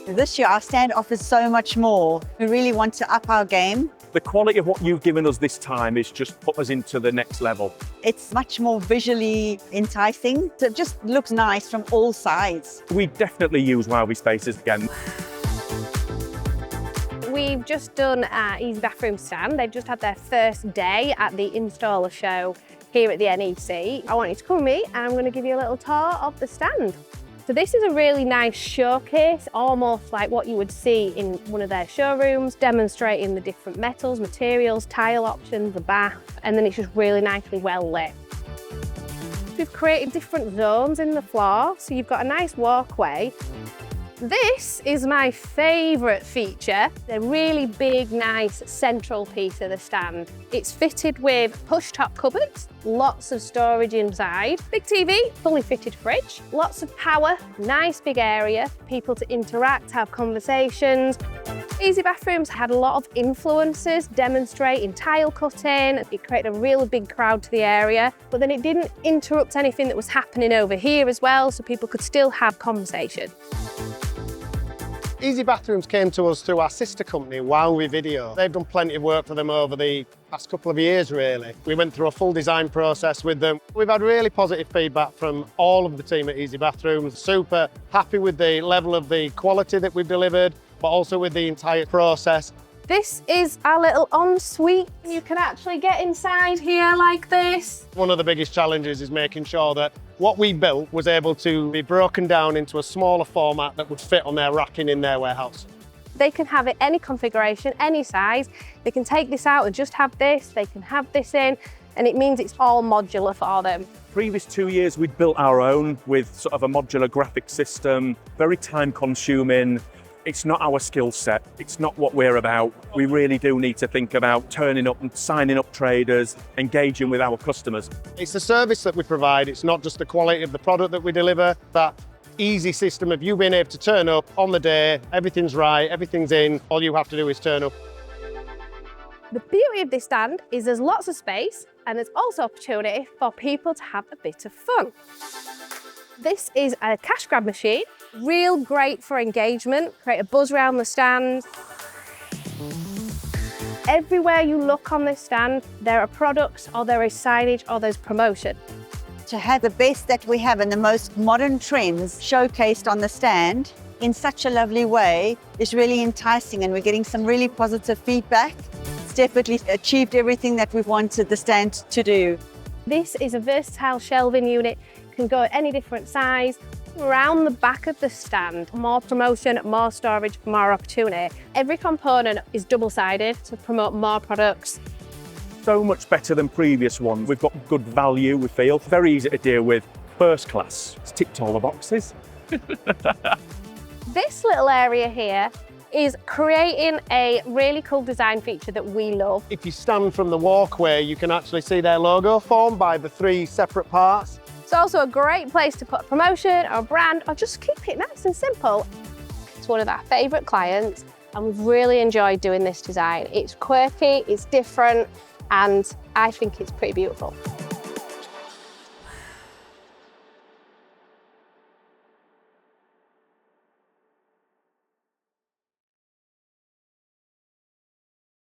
This year, our stand offers so much more. We really want to up our game. The quality of what you've given us this time is just put us into the next level. It's much more visually enticing. So it just looks nice from all sides. We definitely use WOWVI Spaces again. We've just done our Easy Bathroom stand. They've just had their first day at the installer show here at the NEC. I want you to come with me and I'm going to give you a little tour of the stand. So this is a really nice showcase, almost like what you would see in one of their showrooms, demonstrating the different metals, materials, tile options, the bath, and then it's just really nicely well lit. We've created different zones in the floor, so you've got a nice walkway. This is my favourite feature, the really big, nice central piece of the stand. It's fitted with push-top cupboards, lots of storage inside, big TV, fully fitted fridge, lots of power, nice big area for people to interact, have conversations. Easy Bathrooms had a lot of influencers demonstrating tile cutting. It created a really big crowd to the area, but then it didn't interrupt anything that was happening over here as well, so people could still have conversation. Easy Bathrooms came to us through our sister company, WOWVI Video. They've done plenty of work for them over the past couple of years, really. We went through a full design process with them. We've had really positive feedback from all of the team at Easy Bathrooms. Super happy with the level of the quality that we've delivered, but also with the entire process. This is our little ensuite. You can actually get inside here like this. One of the biggest challenges is making sure that what we built was able to be broken down into a smaller format that would fit on their racking in their warehouse. They can have it any configuration, any size. They can take this out and just have this. They can have this in, and it means it's all modular for them. Previous 2 years, we'd built our own with sort of a modular graphic system, very time consuming. It's not our skill set. It's not what we're about. We really do need to think about turning up and signing up traders, engaging with our customers. It's the service that we provide. It's not just the quality of the product that we deliver. That easy system of you being able to turn up on the day, everything's right, everything's in, all you have to do is turn up. The beauty of this stand is there's lots of space and there's also opportunity for people to have a bit of fun. This is a cash grab machine, real great for engagement, create a buzz around the stand. Everywhere you look on this stand, there are products or there is signage or there's promotion. To have the best that we have and the most modern trends showcased on the stand in such a lovely way is really enticing, and we're getting some really positive feedback. It's definitely achieved everything that we've wanted the stand to do. This is a versatile shelving unit, can go at any different size. Around the back of the stand, more promotion, more storage, more opportunity. Every component is double-sided to promote more products. So much better than previous ones. We've got good value, we feel. Very easy to deal with. First class. It's ticked all the boxes. This little area here is creating a really cool design feature that we love. If you stand from the walkway, you can actually see their logo formed by the 3 separate parts. It's also a great place to put a promotion or a brand or just keep it nice and simple. It's one of our favourite clients and we've really enjoyed doing this design. It's quirky, it's different, and I think it's pretty beautiful.